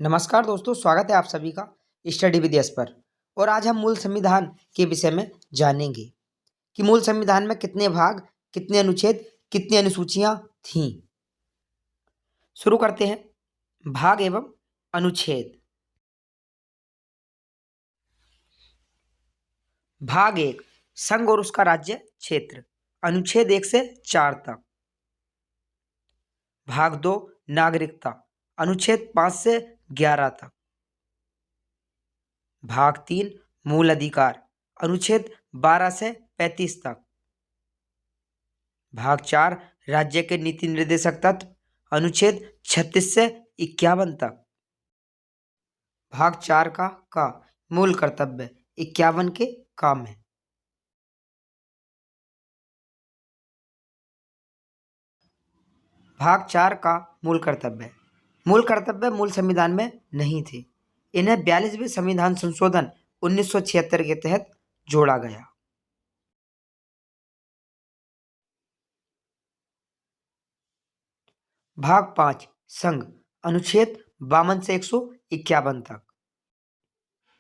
नमस्कार दोस्तों, स्वागत है आप सभी का स्टडी विद यस पर। और आज हम मूल संविधान के विषय में जानेंगे कि मूल संविधान में कितने भाग, कितने अनुच्छेद, कितनी अनुसूचियां थीं। शुरू करते हैं। भाग एवं अनुच्छेद। भाग 1, संघ और उसका राज्य क्षेत्र, अनुच्छेद 1 से 4 तक। भाग 2, नागरिकता, अनुच्छेद 5 से 11 तक। भाग 3, मूल अधिकार, अनुच्छेद 12 से 35 तक। भाग 4, राज्य के नीति निर्देशक तत्व, अनुच्छेद 36 से 51 तक। भाग 4 का मूल कर्तव्य, 51 के काम है। भाग 4 का मूल कर्तव्य मूल संविधान में नहीं थे। इन्हें 42वें संविधान संशोधन 1976 के तहत जोड़ा गया। भाग 5, संघ, अनुच्छेद 52 से 151 तक।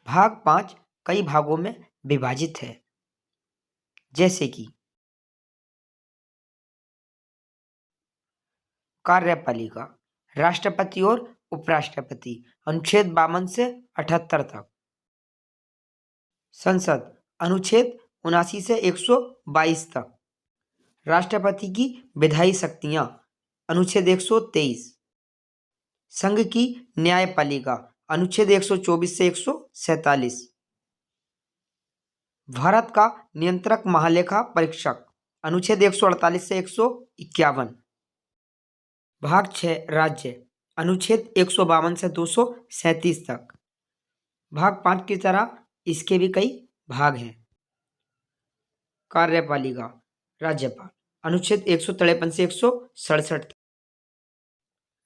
भाग 5 कई भागों में विभाजित है, जैसे कि कार्यपालिका, राष्ट्रपति और उपराष्ट्रपति, अनुच्छेद 52 से 78 तक। संसद, अनुच्छेद 79 से 122 तक। राष्ट्रपति की विधायी शक्तियां, अनुच्छेद 123। संघ की न्यायपालिका, अनुच्छेद 124 से 147। भारत का नियंत्रक महालेखा परीक्षक, अनुच्छेद 148 से 151। भाग 6, राज्य, अनुच्छेद 152 से 237 तक। भाग 5 की तरह इसके भी कई भाग हैं। कार्यपालिका, राज्यपाल, अनुच्छेद 153 से 167 तक।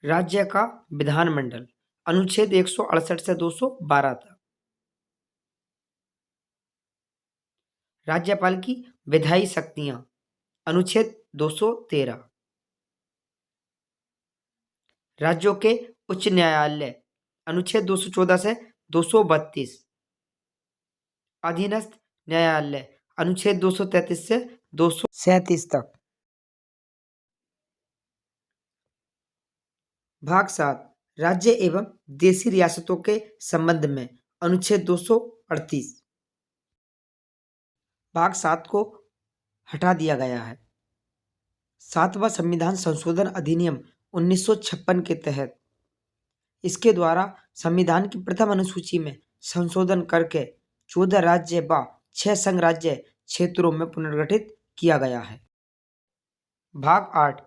राज्य का विधानमंडल, अनुच्छेद 168 से 212 तक। राज्यपाल की विधायी शक्तियां, अनुच्छेद 213। राज्यों के उच्च न्यायालय, अनुच्छेद 214 से 232। अधीनस्थ न्यायालय, अनुच्छेद 233 से 237 तक। भाग 7, राज्य एवं देशी रियासतों के संबंध में, अनुच्छेद 238। भाग 7 को हटा दिया गया है। 7वां संविधान संशोधन अधिनियम 1956 के तहत इसके द्वारा संविधान की प्रथम अनुसूची में संशोधन करके 14 राज्य व 6 संघ राज्य क्षेत्रों में पुनर्गठित किया गया है। भाग 8,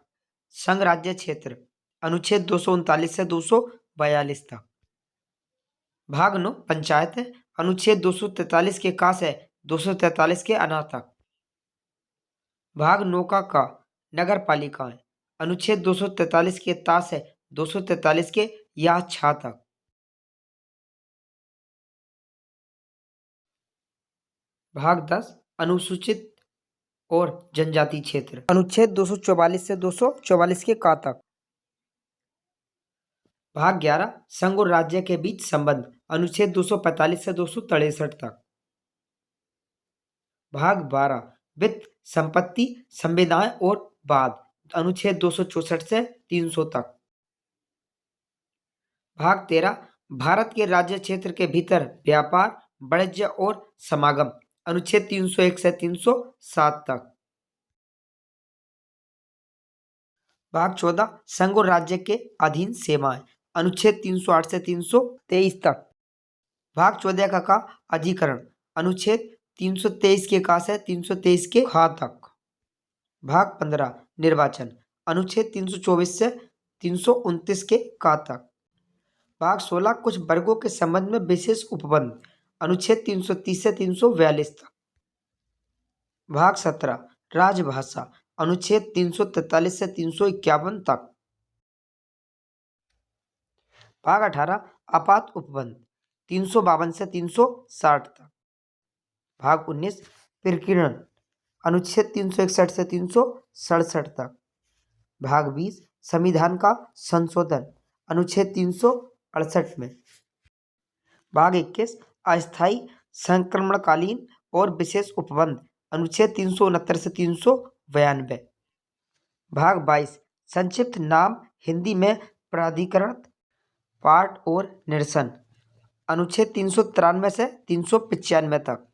संघ राज्य क्षेत्र, अनुच्छेद 239 से 242 तक। भाग 9, पंचायत, अनुच्छेद 243 के का से 243 के अना तक। भाग 9 का नगर पालिकाएं, अनुच्छेद 243 के ता से 243 के या छा तक। भाग 10, अनुसूचित और जनजाति क्षेत्र, अनुच्छेद 244 से 244 के का तक। भाग 11, संघ और राज्य के बीच संबंध, अनुच्छेद 245 से 263 तक। भाग 12, वित्त, संपत्ति, संविदाएं और बाद, अनुच्छेद 264 से 300 तक। भाग 13, भारत के राज्य क्षेत्र के भीतर व्यापार, वाणिज्य और समागम, अनुच्छेद 301 से 307 तक। भाग 14, संघ और राज्य के अधीन सेवाएं, अनुच्छेद 308 से 323 तक। भाग 14 का अधिकरण, अनुच्छेद 323 के का से 323 के खा तक। भाग 15, निर्वाचन, अनुच्छेद 324 से 329 के का तक। भाग 16, कुछ वर्गों के संबंध में विशेष उपबंध, अनुच्छेद 330 से 342 तक। भाग 17, राजभाषा, अनुच्छेद 343 से 351 तक। भाग 18, आपात उपबंध, 352 से 360 तक। भाग 19, प्रकीर्णन, अनुच्छेद 361 से 367 तक। भाग 20, संविधान का संशोधन, अनुच्छेद 1968 में। भाग 21 अस्थायी संक्रमणकालीन और विशेष उपबंध अनुच्छेद 369 से 392। भाग 22 संक्षिप्त नाम हिंदी में प्राधिकरण पाठ और निरसन अनुच्छेद 393 से 395 तक।